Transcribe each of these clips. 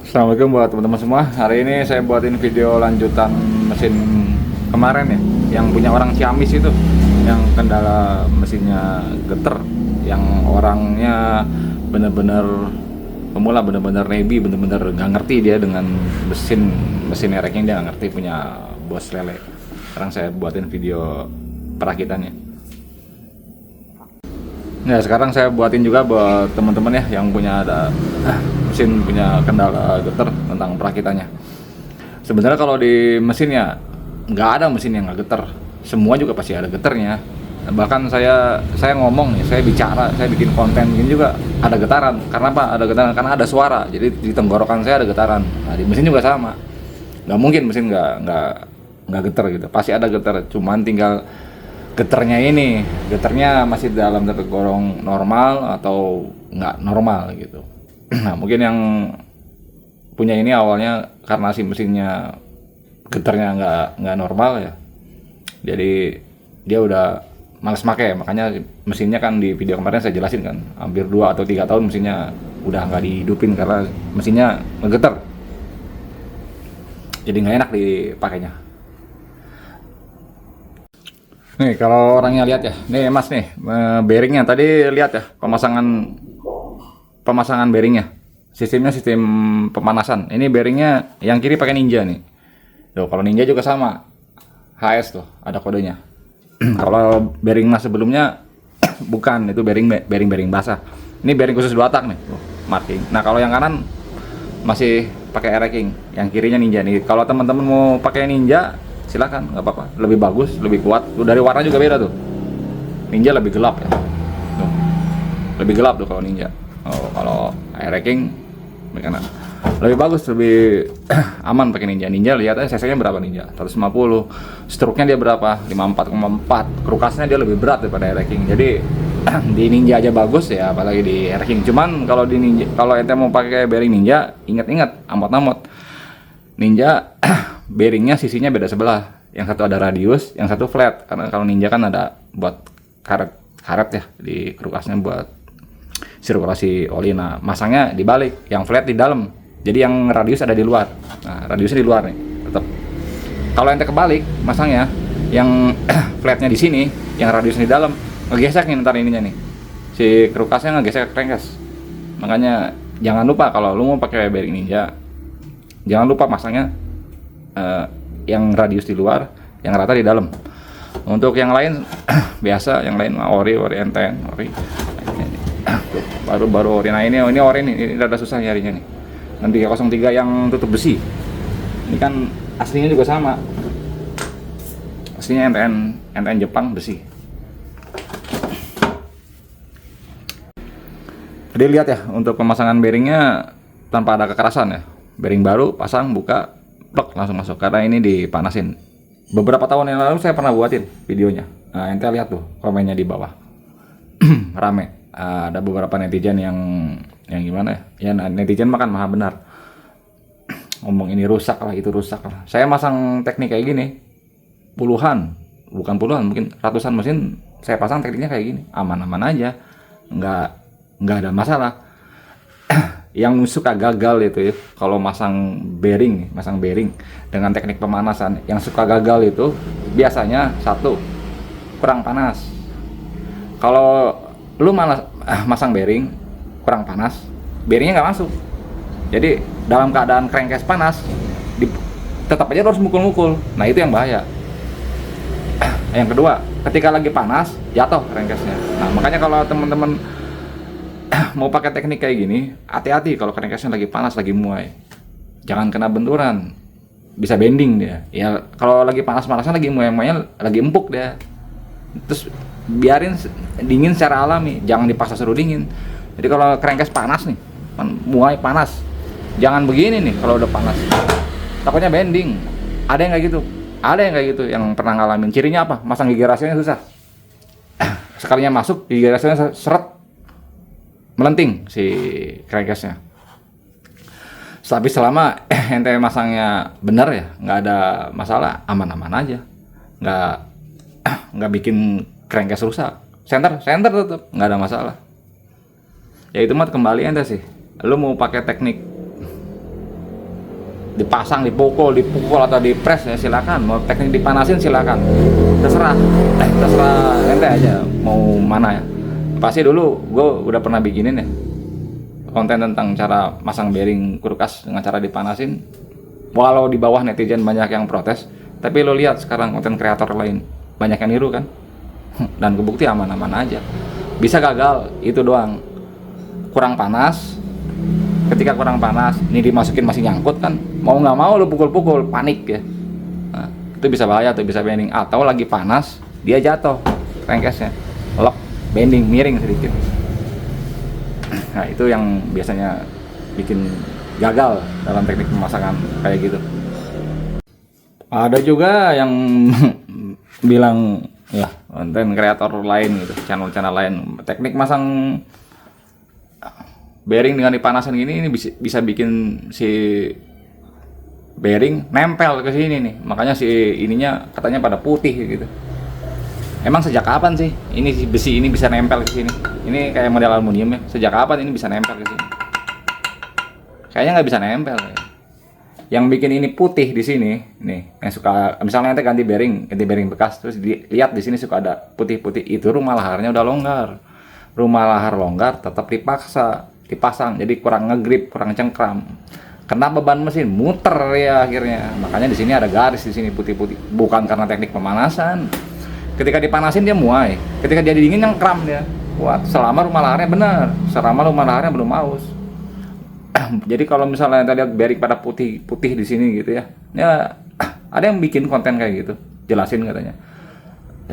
Assalamualaikum buat teman-teman semua. Hari ini saya buatin video lanjutan mesin kemarin ya, yang punya orang Ciamis itu, yang kendala mesinnya geter, yang orangnya bener-bener pemula, bener-bener newbie, bener-bener nggak ngerti dia dengan mesin ereknya, dia nggak ngerti, punya bos lele. Sekarang saya buatin video perakitannya. Nah, sekarang saya buatin juga buat teman-teman ya yang punya mesin punya kendala geter tentang perakitannya. Sebenarnya kalau di mesin ya nggak ada mesin yang nggak geter, semua juga pasti ada geternya. Bahkan saya ngomong nih, saya bicara, saya bikin konten ini juga ada getaran. Karena apa? Ada getaran karena ada suara. Jadi di tenggorokan saya ada getaran. Nah, di mesin juga sama. Nggak mungkin mesin nggak geter gitu. Pasti ada geter. Cuman tinggal geternya masih dalam tergolong normal atau nggak normal gitu. Nah, mungkin yang punya ini awalnya karena si mesinnya geternya nggak normal ya, jadi dia udah males make. Makanya mesinnya kan di video kemarin saya jelasin kan, hampir 2 atau 3 tahun mesinnya udah nggak dihidupin karena mesinnya ngegeter, jadi nggak enak dipakainya. Nih kalau orangnya lihat ya, nih mas nih bearingnya tadi lihat ya, pemasangan bearingnya, sistemnya sistem pemanasan. Ini bearingnya yang kiri pakai Ninja nih. Tuh kalau Ninja juga sama, HS tuh ada kodenya. Kalau bearing mas sebelumnya bukan, itu bearing basah. Ini bearing khusus 2 tak nih, tuh, marking. Nah kalau yang kanan masih pakai King, yang kirinya Ninja nih. Kalau teman-teman mau pakai Ninja silakan, nggak apa-apa, lebih bagus, lebih kuat. Dari warna juga beda tuh. Ninja lebih gelap ya, tuh. Lebih gelap tuh kalau Ninja. Oh, kalau King lebih bagus, lebih aman pakai Ninja. Ninja lihat aja cc-nya berapa Ninja, 150. Stroke-nya dia berapa, 54,4. Krukasnya dia lebih berat daripada King. Jadi di Ninja aja bagus ya, apalagi di King. Cuman kalau di Ninja, kalau ente mau pakai bearing Ninja, ingat-ingat, amot-amot Ninja bearingnya sisinya beda sebelah. Yang satu ada radius, yang satu flat. Karena kalau Ninja kan ada buat karet ya di krukasnya buat sirkulasi oli. Nah, masangnya dibalik, yang flat di dalam. Jadi yang radius ada di luar. Nah, radiusnya di luar nih, tetap. Kalau ente kebalik masangnya, yang flatnya di sini, yang radiusnya di dalam, ngegesek nih ntar ininya nih. Si krukasnya ngegesek crankcase. Makanya jangan lupa kalau lu mau pakai bearing Ninja, jangan lupa masangnya yang radius di luar, yang rata di dalam. Untuk yang lain biasa, yang lain ori enten, ori. Baru ori. Nah ini ori nih, ini rada susah nyarinya nih. Nanti 03 yang tutup besi. Ini kan aslinya juga sama. Aslinya NTN Jepang besi. Jadi lihat ya, untuk pemasangan bearingnya tanpa ada kekerasan ya. Bearing baru pasang, buka, plek, langsung masuk. Karena ini dipanasin. Beberapa tahun yang lalu saya pernah buatin videonya. Nah, ente lihat tuh komennya di bawah. Rame. Ada beberapa netizen yang gimana ya? Ya netizen makan maha benar. Ngomong ini rusak lah, itu rusak lah. Saya masang teknik kayak gini, bukan puluhan, mungkin ratusan mesin saya pasang tekniknya kayak gini. Aman-aman aja. Nggak ada masalah. Yang suka gagal itu ya, kalau masang bearing dengan teknik pemanasan, yang suka gagal itu biasanya satu, kurang panas. Kalau lu masang bearing kurang panas, bearingnya nggak masuk. Jadi dalam keadaan crankcase panas, tetap aja harus mukul-mukul. Nah itu yang bahaya. Yang kedua, ketika lagi panas jatuh crankcase-nya. Nah makanya kalau teman-teman mau pakai teknik kayak gini, hati-hati kalau crankcase-nya lagi panas, lagi muai. Jangan kena benturan, bisa bending dia. Ya kalau lagi panas-panasnya, lagi muai-muainya, lagi empuk dia. Terus biarin dingin secara alami, jangan dipaksa suruh dingin. Jadi kalau crankcase panas nih, muai panas, jangan begini nih kalau udah panas. Takutnya bending. Ada yang kayak gitu, yang pernah ngalamin. Cirinya apa? Masang gigi rasionya susah. Sekalinya masuk, gigi rasionya seret, melenting si crankcase-nya. Tapi selama ente masangnya benar ya, nggak ada masalah, aman-aman aja, nggak bikin crankcase rusak. Center tetap nggak ada masalah. Ya itu mah kembali ente sih, lu mau pakai teknik dipasang, dipukul atau dipres ya silakan. Mau teknik dipanasin silakan. Terserah ente aja mau mana ya. Pasti dulu gue udah pernah bikinin ya konten tentang cara masang bearing kulkas dengan cara dipanasin. Walau di bawah netizen banyak yang protes, tapi lo lihat sekarang konten kreator lain banyak yang niru kan. Dan kebukti aman-aman aja. Bisa gagal itu doang. Kurang panas. Ketika kurang panas, ini dimasukin masih nyangkut kan, mau nggak mau lo pukul-pukul, panik ya. Nah, itu bisa bahaya tuh, bisa bending. Atau lagi panas, dia jatuh crankcase-nya, lock, bending, miring sedikit. Nah itu yang biasanya bikin gagal dalam teknik pemasangan kayak gitu. Ada juga yang bilang ya konten kreator lain gitu, channel-channel lain, teknik masang bearing dengan dipanasin gini ini bisa bikin si bearing nempel ke sini nih. Makanya si ininya katanya pada putih gitu. Emang sejak kapan sih ini si besi ini bisa nempel ke sini? Ini kayak model aluminium ya. Sejak kapan ini bisa nempel ke sini? Kayaknya nggak bisa nempel ya. Yang bikin ini putih di sini nih, yang suka misalnya nanti ganti bearing bekas, terus lihat di sini suka ada putih-putih, itu rumah laharnya udah longgar. Rumah lahar longgar tetap dipasang, jadi kurang ngegrip, kurang cengkram. Kena beban mesin, muter ya akhirnya. Makanya di sini ada garis di sini putih-putih. Bukan karena teknik pemanasan. Ketika dipanasin dia muai, ketika dia dingin nyengkram dia. Wah, selama rumah laharnya benar, selama rumah laharnya belum aus. Jadi kalau misalnya kita lihat bearing pada putih di sini gitu ya, ya ada yang bikin konten kayak gitu, jelasin katanya.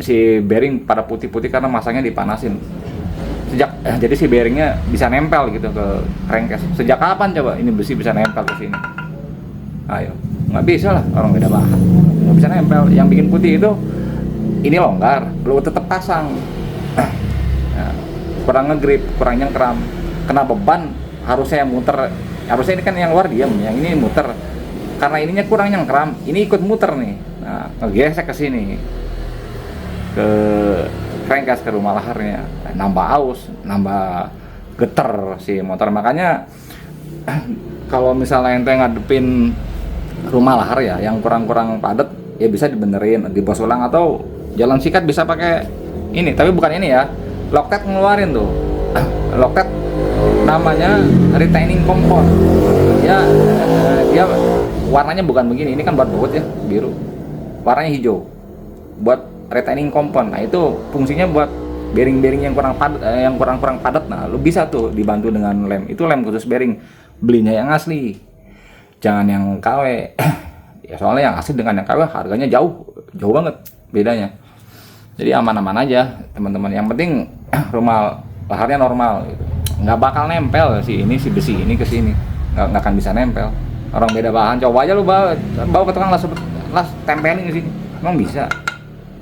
Si bearing pada putih-putih karena masangnya dipanasin. Jadi si bearingnya bisa nempel gitu ke crankcase. Sejak kapan coba ini besi bisa nempel ke sini? Ayo, nggak bisa lah, orang beda bahan, nggak bisa nempel. Yang bikin putih itu ini longgar, lu tetap pasang. Nah, kurang ngegrip, kurang nyengkram, kena beban, harusnya yang muter. Harusnya ini kan yang luar diam, yang ini muter. Karena ininya kurang nyengkram, ini ikut muter nih. Nah, ngegesek ke sini, ke crankcase, ke rumah laharnya, nambah aus, nambah geter si motor. Makanya kalau misalnya ente ngadepin rumah lahar ya yang kurang-kurang padat, ya bisa dibenerin, dibos ulang, atau jalan sikat bisa pakai ini, tapi bukan ini ya, Loctite ngeluarin tuh. Loctite namanya retaining compound ya. Dia warnanya bukan begini, ini kan buat baut ya, biru, warnanya hijau, buat retaining compound. Nah itu fungsinya buat bearing-bearing yang kurang padat, yang kurang padat. Nah lu bisa tuh dibantu dengan lem, itu lem khusus bearing, belinya yang asli, jangan yang KW. Ya soalnya yang asli dengan yang KW harganya jauh banget bedanya. Jadi aman-aman aja teman-teman, yang penting rumah laharnya normal gitu. Nggak bakal nempel si besi ini ke sini, nggak akan bisa nempel. Orang beda bahan, coba aja lu bawa ke tukang las tempelin ke sini, emang bisa?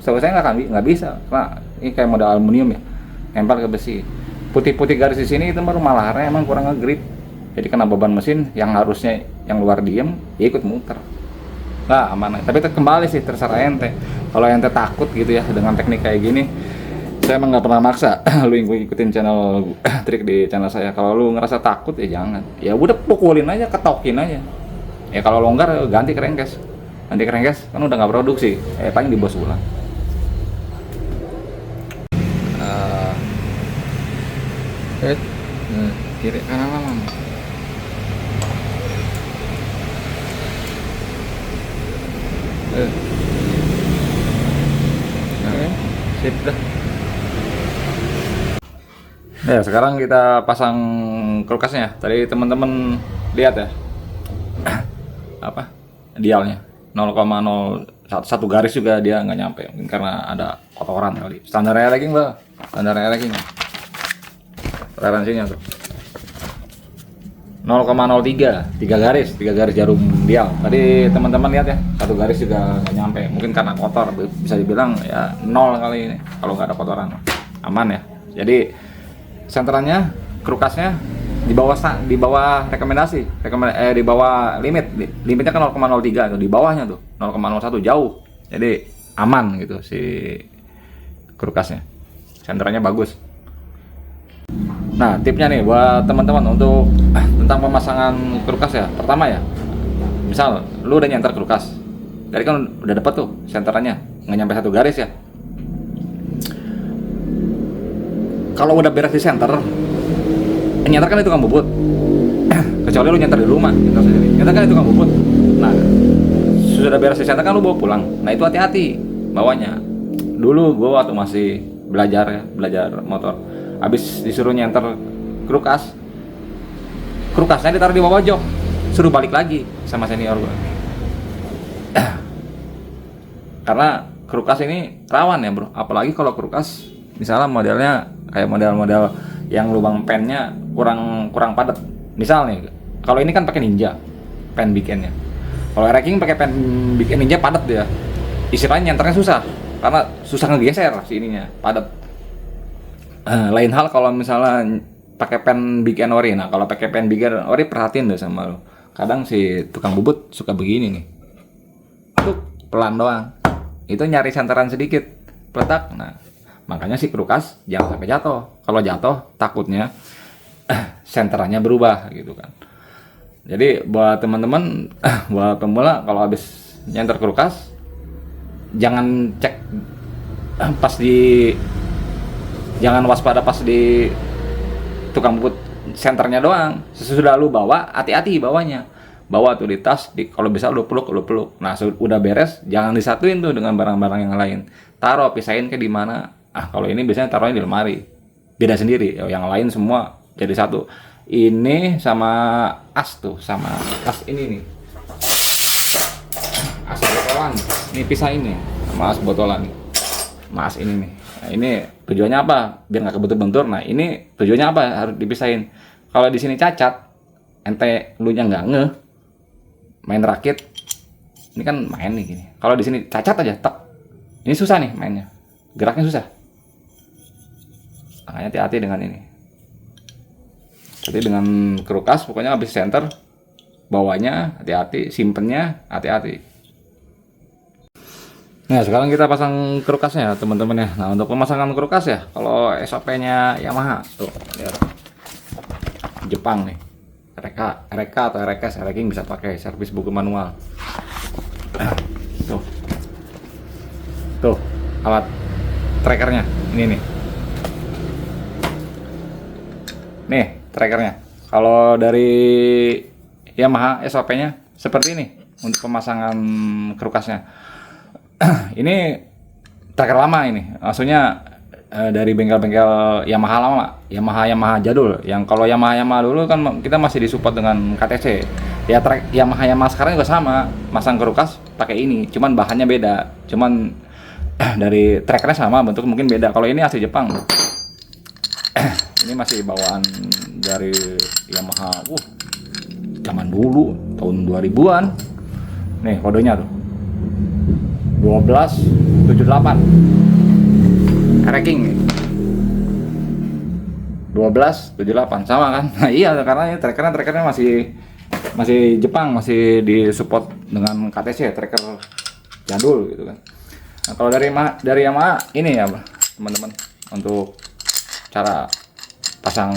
Setahu saya nggak bisa, karena ini kayak model aluminium ya, nempel ke besi. Putih-putih garis di sini itu baru malaharnya emang kurang ngegrip, jadi kena beban mesin yang harusnya yang luar diem, ya ikut muter. Nah aman, tapi kembali sih terserah ente. Kalau ente takut gitu ya dengan teknik kayak gini, saya emang nggak pernah maksa lu ikutin channel trik di channel saya. Kalau lu ngerasa takut ya jangan, ya udah pukulin aja, ketokin aja. Ya kalau longgar ganti crankcase kan udah nggak produksi, paling dibos ulang. Kiri kanan lama. Sip dah. Ya sekarang kita pasang kulkasnya. Tadi teman-teman lihat ya, apa dialnya 0,01 garis juga dia nggak nyampe, mungkin karena ada kotoran kali. Standar racking mbak, standar racking. Referensinya tuh 0,03, 3 garis jarum dial. Tadi teman-teman lihat ya, 1 garis juga nggak nyampe, mungkin karena kotor, bisa dibilang ya 0 kali ini kalau nggak ada kotoran. Aman ya. Jadi senterannya, kulkasnya di bawah rekomendasi, di bawah limitnya kan 0,03 tuh, di bawahnya tuh 0,01, jauh. Jadi aman gitu si kulkasnya, senterannya bagus. Nah tipnya nih buat teman-teman untuk tentang pemasangan kulkas ya. Pertama ya, misal lu udah nyenter kulkas, tadi kan udah dapat tuh senterannya, nggak nyampe 1 garis ya. Kalau udah beres di center, nyenter kan itu tukang bubut. Kecuali lu nyenter di rumah, nyenter sendiri. Nyenter kan itu tukang bubut. Nah, sudah beres di center kan lu bawa pulang. Nah itu hati-hati bawanya. Dulu gua waktu masih belajar motor, habis disuruh nyenter kulkasnya ditaruh di bawah jok, suruh balik lagi sama senior gua. Karena kulkas ini rawan ya bro, apalagi kalau kulkas misalnya modelnya kayak model-model yang lubang pennya kurang padat. Misal nih, kalau ini kan pakai Ninja pen bikinnya. Kalau racking pakai pen bikin Ninja padat dia. Istilahnya nyenternya susah karena susah ngegeser si ininya, padat. Lain hal kalau misalnya pakai pen bikin ori. Nah, kalau pakai pen bikin ori perhatiin deh sama lo. Kadang si tukang bubut suka begini nih. Tuh, pelan doang. Itu nyari senteran sedikit, peletak. Nah, makanya si kulkas jangan sampai jatuh. Kalau jatuh takutnya senterannya berubah gitu kan. Jadi buat teman-teman, buat pemula kalau habis nyenter kulkas jangan cek jangan waspada pas di tukang bubut senternya doang. Sesudah lu bawa, hati-hati bawanya. Bawa tuh di tas, kalau bisa lu peluk. Nah, udah beres, jangan disatuin tuh dengan barang-barang yang lain. Taruh, pisahin ke di mana. Kalau ini biasanya taruhnya di lemari. Beda sendiri. Yang lain semua jadi satu. Ini sama sama as ini nih. As botolan. Ini pisahin nih sama as botolan nih. Mas ini nih. Nah, ini tujuannya apa? Biar nggak kebentur-bentur. Nah, ini tujuannya apa? Harus dipisahin. Kalau di sini cacat, ente lu nya nggak ngeh, main rakit. Ini kan main nih gini. Kalau di sini cacat aja, tak. Ini susah nih mainnya. Geraknya susah. Makanya hati-hati dengan ini. Jadi dengan kulkas pokoknya habis center, bawahnya hati-hati, simpennya hati-hati. Nah, sekarang kita pasang kulkasnya ya teman-teman ya. Nah, untuk pemasangan kulkas ya, kalau SOP-nya Yamaha tuh, lihat. Jepang nih. Reka atau Rekes, Reking bisa pakai servis buku manual. Tuh alat trackernya ini nih trackernya. Kalau dari Yamaha SOP-nya seperti ini untuk pemasangan kulkasnya. Ini tracker lama ini, maksudnya dari bengkel-bengkel Yamaha lama, Yamaha jadul. Yang kalau Yamaha dulu kan kita masih disupport dengan KTC. Ya Yamaha sekarang juga sama, masang kulkas pakai ini, cuman bahannya beda. Cuman dari trackernya sama, bentuk mungkin beda. Kalau ini asli Jepang. Ini masih bawaan dari Yamaha. Zaman dulu tahun 2000-an. Nih kodenya tuh. 1278. Racking nih. 1278 sama kan? Nah, iya karena trackernya masih Jepang, masih disupport dengan KTC, tracker jadul gitu kan. Nah, kalau dari Yamaha ini ya teman-teman, untuk cara pasang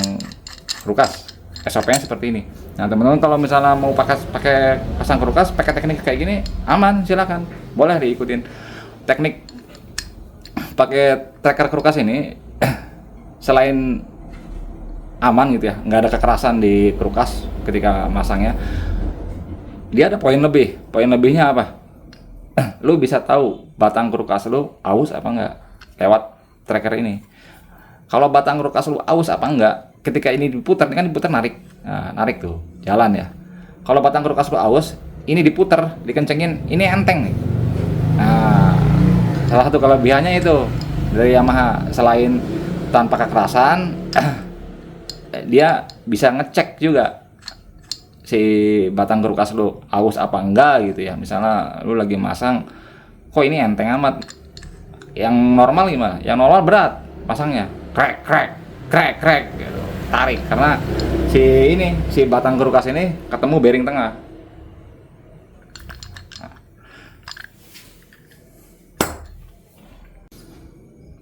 kulkas SOP-nya seperti ini. Nah teman-teman kalau misalnya mau pakai pasang kulkas pakai teknik kayak gini aman, silakan, boleh diikutin. Teknik pakai tracker kulkas ini selain aman gitu ya, nggak ada kekerasan di kulkas ketika masangnya, dia ada poin lebih. Poin lebihnya apa? Lu bisa tahu batang kulkas lu aus apa enggak lewat tracker ini. Kalau batang kulkas lu aus apa enggak, ketika ini diputar, kan diputar narik. Nah, narik tuh, jalan ya. Kalau batang kulkas lu aus, ini diputar, dikencengin, ini enteng nih. Nah, salah satu kelebihannya itu dari Yamaha, selain tanpa kekerasan, dia bisa ngecek juga si batang kulkas lu aus apa enggak gitu ya. Misalnya lu lagi masang, kok ini enteng amat. Yang normal gimana? Yang normal berat pasangnya. Krek gitu. Tarik karena si batang kulkas ini ketemu bearing tengah. Nah.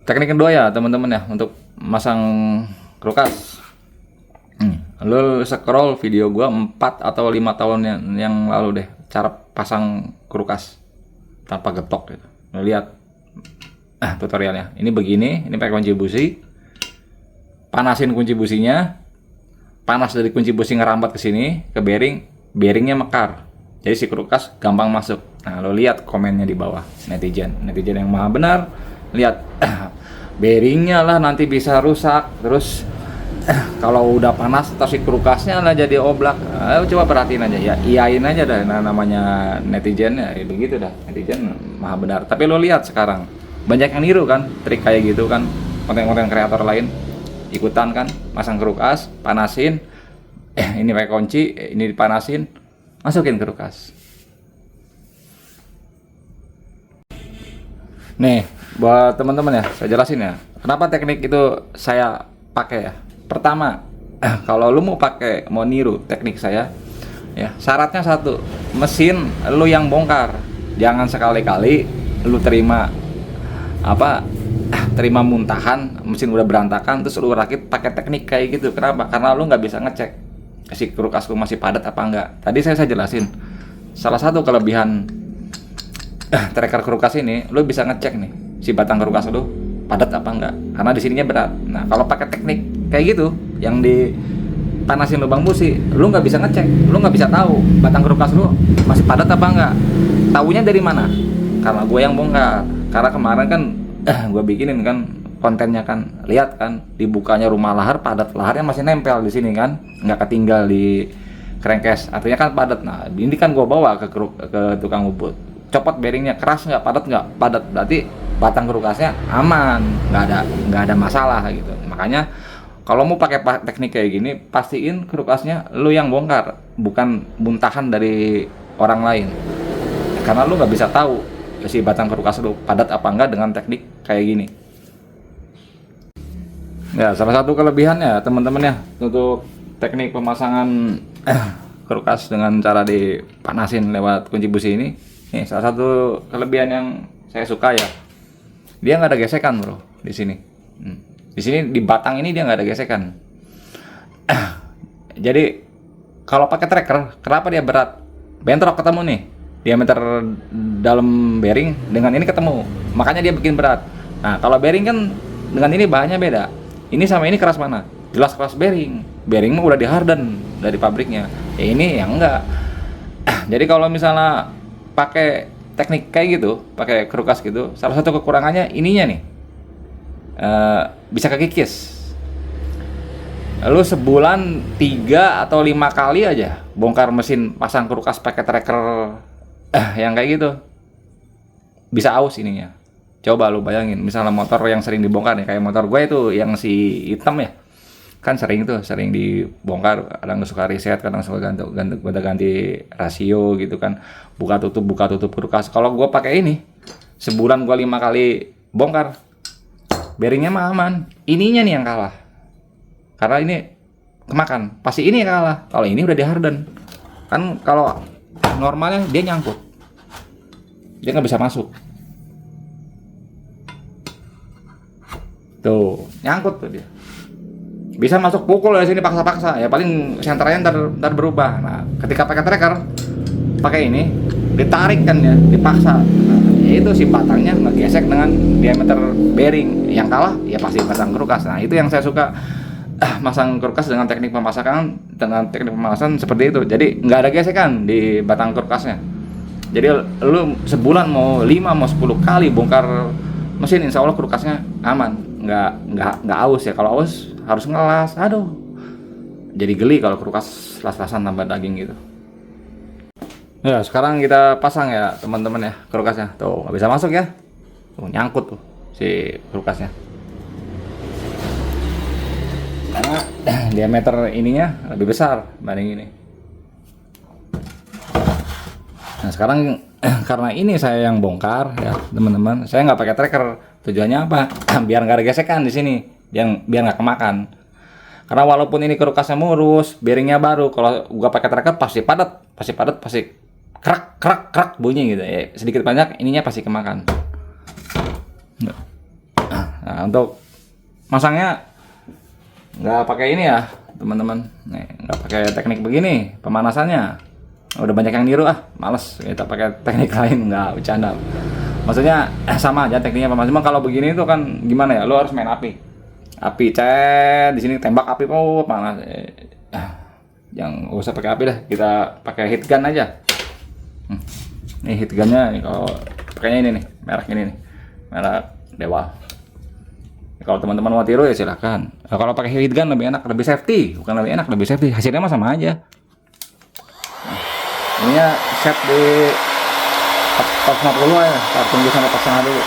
Teknik kedua ya teman-teman ya, untuk masang kulkas. Lu scroll video gua 4 atau 5 tahun yang lalu deh, cara pasang kulkas tanpa getok gitu. Lo lihat tutorialnya. Ini begini, ini pakai kunci busi. Panasin kunci businya. Panas dari kunci busi ngerambat ke sini, ke bearing, bearingnya mekar. Jadi si kulkas gampang masuk. Nah, lo lihat komennya di bawah netizen yang maha benar. Lihat bearingnya lah nanti bisa rusak. Terus kalau udah panas terus si kulkasnya lah jadi oblak. Coba perhatiin aja ya, iyain aja dah. Nah, namanya netizen ya begitu dah. Netizen maha benar. Tapi lo lihat sekarang banyak yang niru kan trik kayak gitu kan, konten-konten kreator lain ikutan kan, masang kulkas, panasin, ini pakai kunci, ini dipanasin, masukin ke kulkas. Nih buat teman-teman ya, saya jelasin ya kenapa teknik itu saya pakai ya. Pertama, kalau lu mau niru teknik saya ya, syaratnya satu, mesin lu yang bongkar. Jangan sekali-kali lu terima muntahan, mesin udah berantakan terus lu rakit pakai teknik kayak gitu. Kenapa? Karena lu nggak bisa ngecek si kulkas lu masih padat apa enggak. Tadi saya jelasin salah satu kelebihan tracker kulkas ini, lu bisa ngecek nih si batang kulkas lu padat apa enggak, karena di sininya berat. Nah, kalau pakai teknik kayak gitu yang dipanasin lubang busi, lu nggak bisa ngecek, lu nggak bisa tahu batang kulkas lu masih padat apa enggak. Taunya dari mana? Karena gue yang bongkar. Karena kemarin kan gue bikinin kan kontennya kan, lihat kan dibukanya rumah lahar, padat, laharnya masih nempel di sini kan, nggak ketinggal di crankcase, artinya kan padat. Nah, ini kan gue bawa ke tukang ubud, copot bearingnya, keras nggak, padat nggak, padat, berarti batang kulkasnya aman, nggak ada masalah gitu. Makanya kalau mau pakai teknik kayak gini, pastiin kulkasnya lu yang bongkar, bukan muntahan dari orang lain, karena lu nggak bisa tahu si batang kulkas lu padat apa enggak dengan teknik kayak gini. Ya, salah satu kelebihannya teman-teman ya untuk teknik pemasangan kulkas dengan cara dipanasin lewat kunci busi ini. Nih, salah satu kelebihan yang saya suka ya, dia nggak ada gesekan bro di sini. Di sini di batang ini dia nggak ada gesekan. Jadi kalau pakai tracker, kenapa dia berat? Bentrok ketemu nih, diameter dalam bearing dengan ini ketemu, makanya dia bikin berat. Nah, kalau bearing kan dengan ini bahannya beda. Ini sama ini keras mana? Jelas keras bearing. Bearing mah udah di harden dari pabriknya. Ini yang enggak. Jadi kalau misalnya pakai teknik kayak gitu, pakai kulkas gitu, salah satu kekurangannya ininya nih, bisa kekikis. Lalu sebulan 3 atau 5 kali aja bongkar mesin, pasang kulkas pakai tracker yang kayak gitu, bisa aus ininya. Coba lu bayangin, misalnya motor yang sering dibongkar nih, kayak motor gue itu yang si hitam ya, kan sering dibongkar, kadang suka reset, kadang suka ganti rasio gitu kan, buka tutup kulkas. Kalau gue pakai ini, sebulan gue 5 kali bongkar, bearingnya mah aman. Ininya nih yang kalah, karena ini kemakan, pasti ini yang kalah. Kalau ini udah di harden kan, kalau normalnya dia nyangkut, dia nggak bisa masuk. Tuh, nyangkut tuh dia. Bisa masuk pukul dari sini paksa-paksa. Ya paling senternya ntar berubah. Nah, ketika pakai tracker, pakai ini, ditarik kan ya, dipaksa. Nah, itu si batangnya ngegesek dengan diameter bearing. Yang kalah ya pasti batang kulkas. Nah, itu yang saya suka, masang kulkas dengan teknik pemasangan seperti itu. Jadi nggak ada gesekan di batang kulkasnya. Jadi lu sebulan mau 5 mau 10 kali bongkar mesin, insya Allah kulkasnya aman. Nggak aus ya. Kalau aus harus ngelas, aduh, jadi geli kalau kulkas las-lasan tambah daging gitu. Ya, sekarang kita pasang ya teman-teman ya kulkasnya. Tuh, nggak bisa masuk ya, tuh nyangkut tuh si kulkasnya, karena diameter ininya lebih besar dibanding ini. Nah, sekarang karena ini saya yang bongkar ya teman-teman, saya nggak pakai tracker. Tujuannya apa? Biar nggak ada gesekan di sini, biar nggak kemakan. Karena walaupun ini kulkasnya mulus, bearingnya baru, kalau gua pakai tracker pasti padat, pasti krak bunyi gitu ya. Sedikit banyak ininya pasti kemakan. Nah, untuk masangnya nggak pakai ini ya teman-teman. Nih, nggak pakai teknik begini pemanasannya. Udah banyak yang niru, males kita pakai teknik lain, nggak bercanda. Maksudnya sama aja tekniknya apa, cuma kalau begini tuh kan gimana ya, lo harus main api, di sini tembak api, panas. Yang usah pakai api dah, kita pakai heat gun aja. Nih heat gunnya nih, kalau pakainya ini nih, merek ini nih, merek Dewa. Kalau teman-teman mau tiru ya silahkan. Kalau pakai heat gun lebih enak, lebih safety, bukan lebih enak, lebih safety. Hasilnya mah sama aja. Ininya set di 450 ya, kita tunggu sampai 4,5 dulu.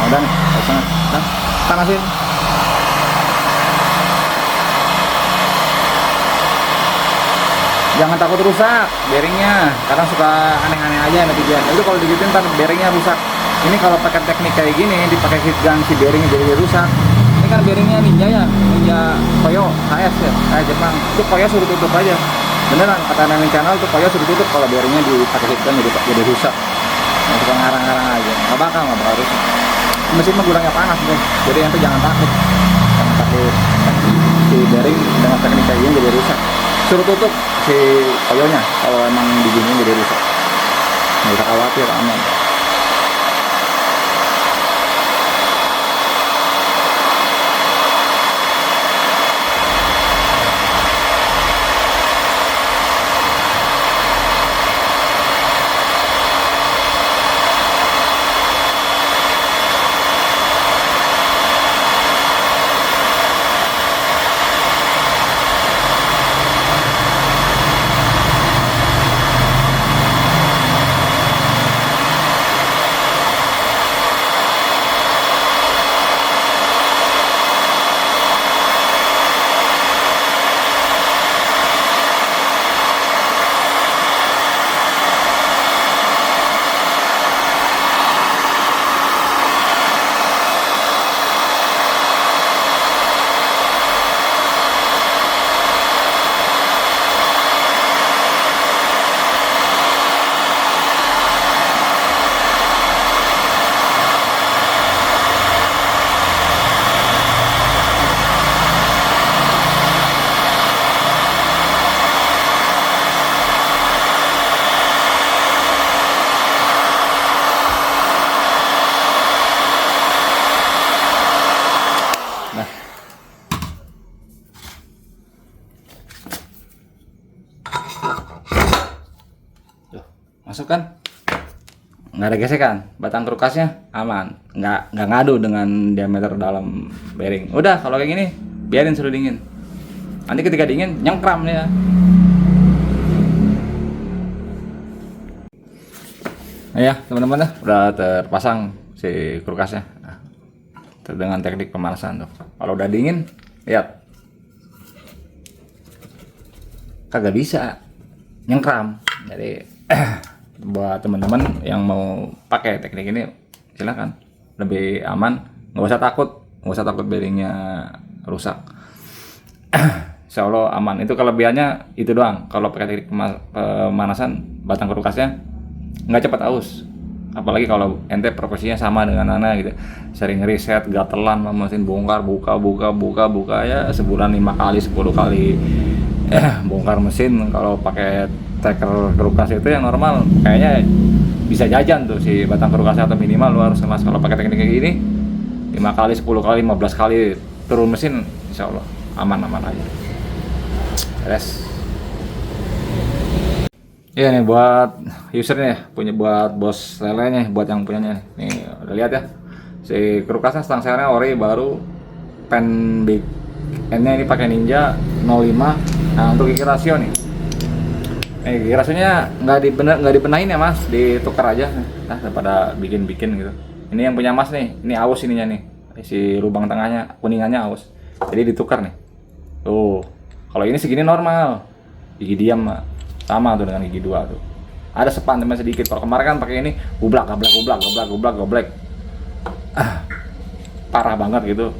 Udah nih, panasin. Jangan takut rusak bearingnya, kadang suka aneh-aneh aja netizen. Itu kalau digituin ntar bearingnya rusak. Ini kalau pakai teknik kayak gini, dipakai heat gun, si bearingnya jadi rusak. Ini kan bearingnya Ninja ya, Ninja Koyo HS ya, kayak Jepang. Itu Koyo suruh tutup aja. Beneran, kata Nani Channel tuh Koyo suruh tutup kalau bearingnya dipakai heat gun jadi rusak. Nah, suka ngarang-ngarang aja, nggak bakal rusak. Mesin mah gulangnya panas deh, jadi ente jangan takut si bearing dengan teknik kayak gini jadi rusak. Suruh tutup si koyonya kalau emang diginiin jadi rusak, nggak usah khawatir, aman. Masuk kan, nggak ada gesekan, batang krukasnya aman, nggak ngadu dengan diameter dalam bearing. Udah, kalau kayak gini biarin suruh dingin, nanti ketika dingin nyengkram ya. Nah ya teman-teman, udah terpasang si krukasnya dengan teknik pemanasan tuh. Kalau udah dingin, lihat, kagak bisa nyengkram. Jadi buat teman-teman yang mau pakai teknik ini silakan, lebih aman, nggak usah takut bearingnya rusak. Insya Allah aman. Itu kelebihannya itu doang. Kalau pakai teknik pemanasan, batang krukasnya nggak cepat aus. Apalagi kalau ente profesinya sama dengan Nana gitu, sering riset, gatelan, mesin bongkar buka ya sebulan 5 kali 10 kali bongkar mesin. Kalau pakai teker kerukas itu yang normal kayaknya bisa jajan tuh si batang kerukasnya, atau minimal lu harus kemas. Kalau pakai teknik kayak gini 5 kali 10 kali 15 kali turun mesin, insya Allah aman aja. Beres. Iya nih buat usernya, punya buat bos lelenya, buat yang punyanya nih, udah lihat ya si kerukasnya, stang sernya ori baru, pen big endnya ini pakai Ninja 05. Nah untuk gigi rasio nih, gigi rasionya nggak dibenahin ya mas, ditukar aja. Nah daripada bikin gitu. Ini yang punya mas nih, ini aus ininya nih, si lubang tengahnya kuningannya aus, jadi ditukar nih. Tuh kalau ini segini normal, gigi diam sama tuh dengan gigi 2 tuh. Ada sepan teman sedikit. Kalau kemarin kan pakai ini gublak. Parah banget gitu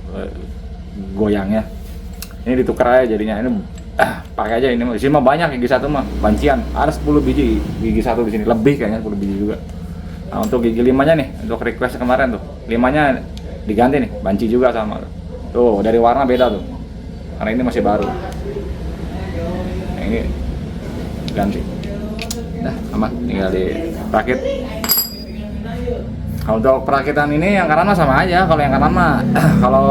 goyangnya. Ini ditukar aja jadinya. Ini pakai aja ini. Di sini mah banyak gigi 1 mah bancian. Ada 10 biji gigi 1 di sini, lebih kayaknya 10 biji juga. Nah, untuk gigi 5-nya nih, untuk request kemarin tuh, 5-nya diganti nih, banci juga sama. Tuh, dari warna beda tuh. Karena ini masih baru. Nah, ini ganti. Nah, aman, tinggal dirakit. Kalau untuk perakitan ini yang kanan mah sama aja. Kalau yang kanan mah, kalau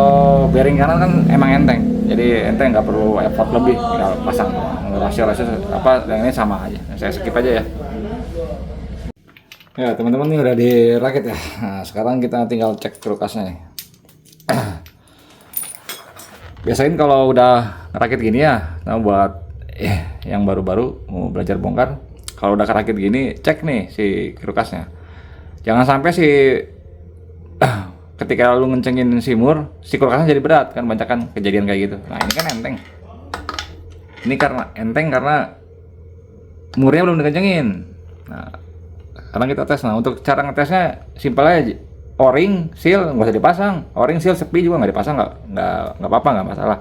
bearing kanan kan emang enteng. Jadi enteng, nggak perlu effort lebih, tinggal pasang. Rasio-rasio apa, yang ini sama aja. Saya skip aja ya. Ya teman-teman, ini udah dirakit ya. Nah, sekarang kita tinggal cek kulkasnya nih. Biasain kalau udah rakit gini ya, nah buat yang baru-baru mau belajar bongkar, kalau udah kerakit gini, cek nih si kulkasnya. Jangan sampai si ketika lu ngencengin si mur, si kulkasnya jadi berat kan, banyak kan kejadian kayak gitu. Nah, ini kan enteng. Ini karena enteng karena murnya belum dikencengin. Nah, sekarang kita tes. Nah, untuk cara ngetesnya simpel aja. O-ring, seal nggak usah dipasang. O-ring, seal, sepi juga nggak dipasang, nggak apa-apa, nggak masalah.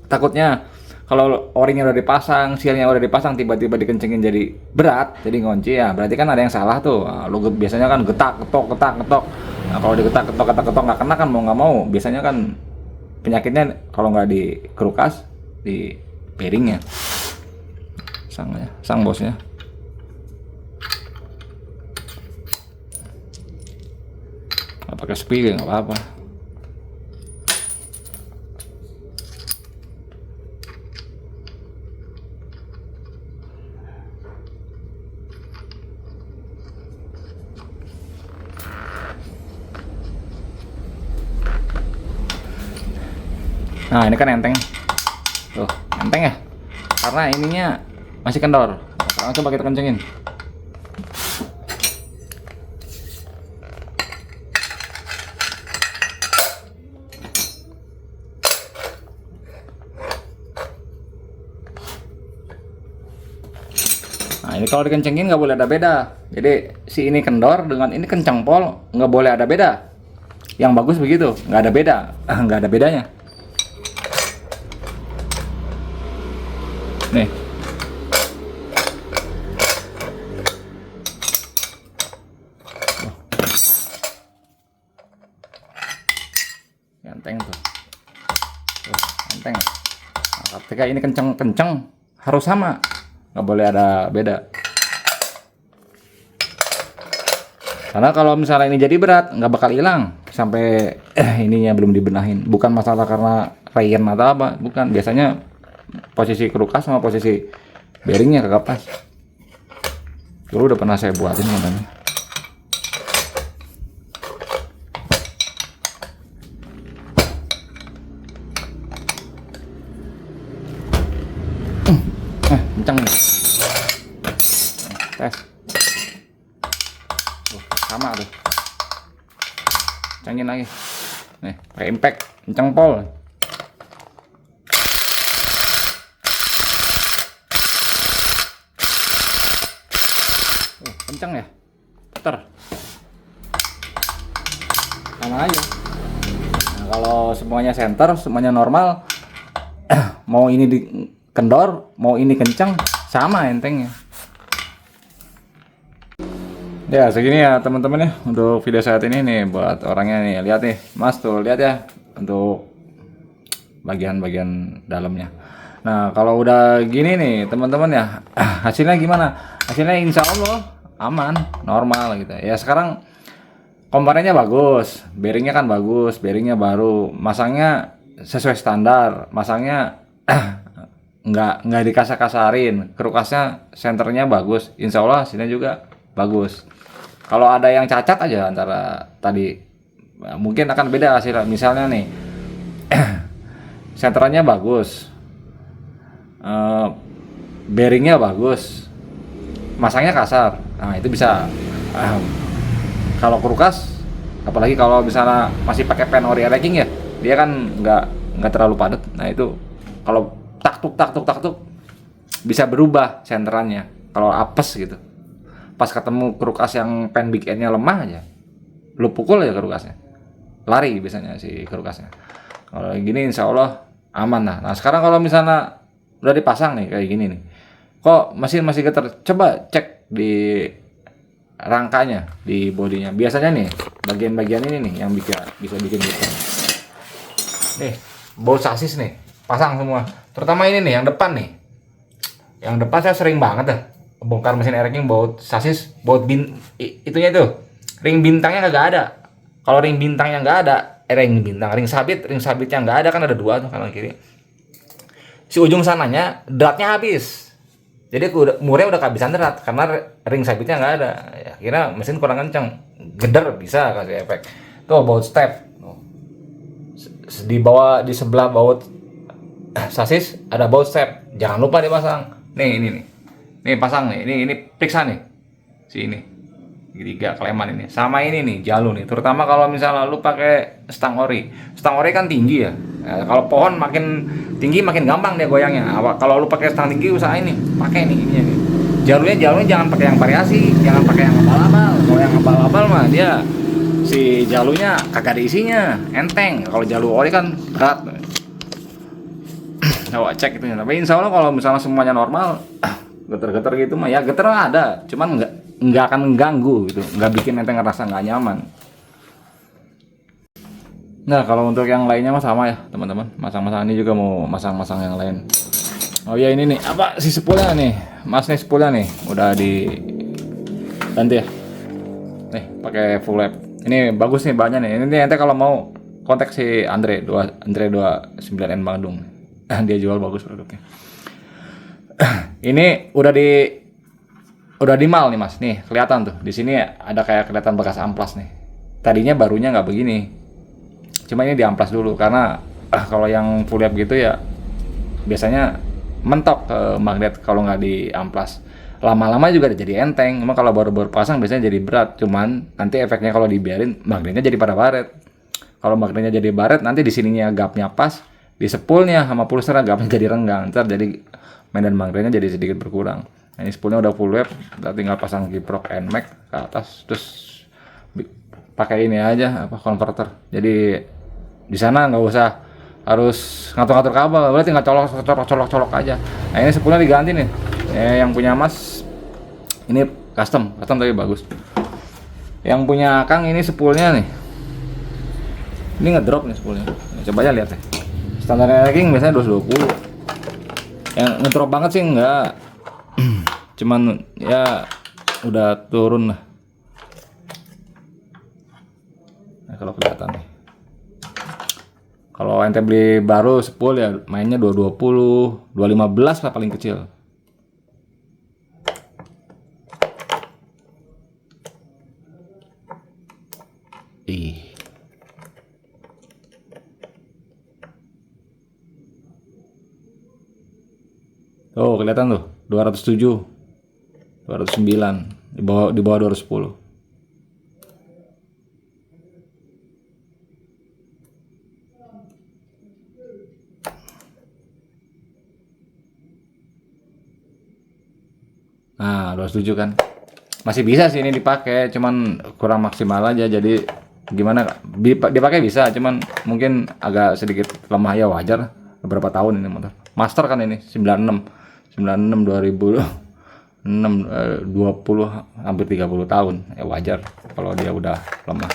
Takutnya kalau o-ringnya udah dipasang, sealnya udah dipasang, tiba-tiba dikencengin jadi berat, jadi ngunci ya. Berarti kan ada yang salah tuh. Nah, lu biasanya kan getak, ketok. Nah, kalau digetak, ketok nggak kena kan mau nggak mau. Biasanya kan penyakitnya kalau nggak di kulkas, di bearingnya. Sang bosnya. Nggak pakai sepi nggak apa-apa. Nah, ini kan enteng. Tuh, enteng ya. Karena ininya masih kendor. Sekarang coba kita kencengin. Nah, ini kalau dikencengin nggak boleh ada beda. Jadi si ini kendor dengan ini kencang pol, nggak boleh ada beda. Yang bagus begitu, nggak ada beda, nggak ada bedanya. Nih. Enteng tuh. Enteng. Nah, ketika ini kenceng harus sama, nggak boleh ada beda. Karena kalau misalnya ini jadi berat, nggak bakal hilang sampai ininya belum dibenahin. Bukan masalah karena rayon atau apa, bukan. Biasanya posisi kulkas sama posisi bearingnya kagak pas. Dulu udah pernah saya buatin katanya. Kencang nih. Tes. Sama tuh. Kencangin lagi. Nih, pakai impact, kencang pol. Kencang ya, puter sama aja. Nah, kalau semuanya center, semuanya normal, mau ini di kendor, mau ini kencang, sama entengnya. Ya segini ya teman-teman ya untuk video saat ini nih, buat orangnya nih. Lihat nih Mas, tuh lihat ya untuk bagian-bagian dalamnya. Nah kalau udah gini nih teman-teman ya, hasilnya gimana? Hasilnya insya Allah aman, normal gitu ya. Sekarang komponennya bagus, bearingnya kan bagus, bearingnya baru, masangnya sesuai standar, masangnya nggak dikasar-kasarin, kulkasnya senternya bagus, insya Allah hasilnya juga bagus. Kalau ada yang cacat aja antara tadi, mungkin akan beda hasilnya. Misalnya nih senternya bagus, bearingnya bagus, masangnya kasar. Nah itu bisa kalau kulkas, apalagi kalau misalnya masih pakai pen ori racking ya, dia kan nggak terlalu padat. Nah itu kalau tak tuk bisa berubah senterannya kalau apes gitu. Pas ketemu kulkas yang pen big end-nya lemah aja, lu pukul aja kulkasnya, lari biasanya si kulkasnya. Kalau gini insya Allah aman lah. Nah sekarang kalau misalnya udah dipasang nih kayak gini nih, kok mesin masih getar, coba cek di rangkanya di bodinya. Biasanya nih bagian-bagian ini nih yang bisa bikin gitu. Nih baut sasis nih pasang semua, terutama ini nih yang depan nih. Yang depan saya sering banget dah bongkar mesin air-racking baut sasis, itunya itu ring bintangnya kagak ada. Kalau ring bintangnya nggak ada, ring sabitnya nggak ada, kan ada dua tuh kanan kiri. Si ujung sananya dratnya habis, jadi murnya udah kehabisan drat karena ring sabitnya nggak ada. Ya, kira mesin kurang kenceng, geder bisa kasih efek. Tuh baut step di bawah, di sebelah baut sasis ada baut step, jangan lupa dipasang. Nih ini nih pasang nih, ini periksa nih si ini segitiga kleman ini sama ini nih jalu nih, terutama kalau misalnya lu pakai stang ori kan tinggi ya. Kalau pohon makin tinggi makin gampang dia goyangnya. Kalau lu pakai stang tinggi usahain nih pakai nih ini nih jalunya jangan pakai yang variasi, jangan pakai yang abal-abal. Kalau yang abal-abal mah dia si jalunya kagak ada isinya, enteng. Kalau jalu ori kan berat. Coba cek itu ya. Tapi insya Allah kalau misalnya semuanya normal, geter-geter gitu mah ya geter ada, cuman nggak akan mengganggu gitu, nggak bikin ente ngerasa nggak nyaman. Nah kalau untuk yang lainnya mah sama ya teman-teman, masang-masang ini juga mau masang-masang yang lain. Oh ya ini nih apa si spoolnya nih, mas nih spoolnya nih udah di ganti ya, nih pakai full lap. Ini bagus nih banyak nih. Ini ente kalau mau kontak si Andre 29N Bandung. Dia jual bagus produknya. Ini udah di mal nih mas, nih kelihatan tuh di sini ada kayak kelihatan bekas amplas nih. Tadinya barunya nggak begini, cuma ini diamplas dulu karena kalau yang full lap gitu ya biasanya mentok ke magnet kalau nggak diamplas. Lama-lama juga jadi enteng, cuma kalau baru-baru pasang biasanya jadi berat. Cuman nanti efeknya kalau dibiarin magnetnya jadi pada baret. Kalau magnetnya jadi baret nanti di sininya gapnya pas, di spoolnya sama pulsernya gapnya jadi renggang, ntar jadi medan magnetnya jadi sedikit berkurang. Nah, ini spoolnya udah full wave, kita tinggal pasang Gyproc NMAX ke atas, terus pakai ini aja apa konverter. Jadi di sana nggak usah harus ngatur-ngatur kabel, udah tinggal colok aja. Nah ini spoolnya diganti nih, yang punya mas ini custom tapi bagus. Yang punya Kang ini spoolnya nih, ini ngedrop nih spoolnya. Coba aja lihat ya. Standar ranking biasanya 220. Yang ngedrop banget sih enggak. Cuman ya udah turun lah. Nah, kalau kelihatan nih. Kalau ente beli baru spool ya mainnya 220, 215 lah paling kecil. Ih. Oh, kelihatan tuh 207, 209, di bawah 210. Nah, 207 kan. Masih bisa sih ini dipakai, cuman kurang maksimal aja. Jadi gimana? Dipakai bisa, cuman mungkin agak sedikit lemah ya, wajar. Beberapa tahun ini motor. Master kan ini 96 2006 20 hampir 30 tahun. Ya wajar kalau dia udah lemah.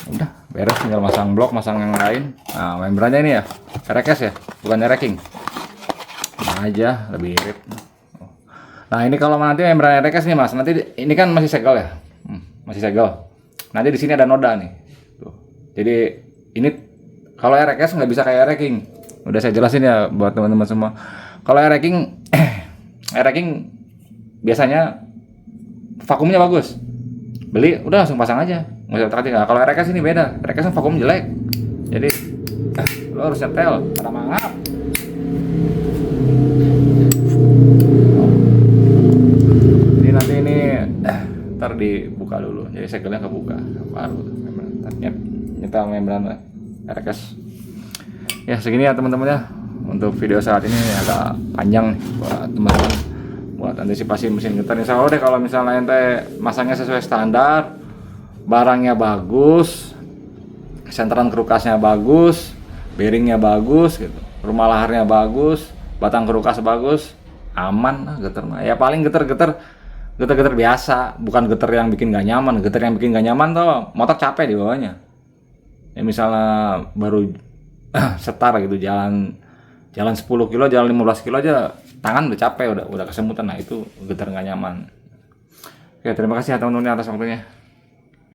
Udah beres, tinggal masang blok, masang yang lain. Nah, membrannya ini ya RX ya, bukan racking. Nah, aja lebih irit. Nah, ini kalau nanti membran RX nih Mas, nanti ini kan masih segel ya. Masih segel. Nanti di sini ada noda nih. Tuh. Jadi ini kalau RX nggak bisa kayak racking. Udah saya jelasin ya buat teman-teman semua. Kalau racking biasanya vakumnya bagus. Beli udah langsung pasang aja. Nggak usah terketik. Kalau RX ini beda. RX vakum jelek. Jadi lo harus nyetel pada mangap. Jadi nanti ini ntar dibuka dulu. Jadi segelnya kebuka baru nyetel membran RX. Ya segini ya teman-teman ya. Untuk video saat ini agak panjang nih buat teman-teman, buat antisipasi mesin getar. Insya Allah deh kalau misalnya ente masangnya sesuai standar, barangnya bagus, senteran kerukasnya bagus, bearingnya bagus gitu, rumah laharnya bagus, batang kerukas bagus, aman lah getar mah. Ya paling getar-getar Getar-getar biasa, bukan getar yang bikin gak nyaman. Getar yang bikin gak nyaman tuh motor capek di bawahnya. Ya misalnya baru setar gitu, jalan jalan 10 kilo, jalan 15 kilo aja tangan udah capek, udah kesemutan. Nah itu getar nggak nyaman. Oke, terima kasih ya teman-teman atas waktunya.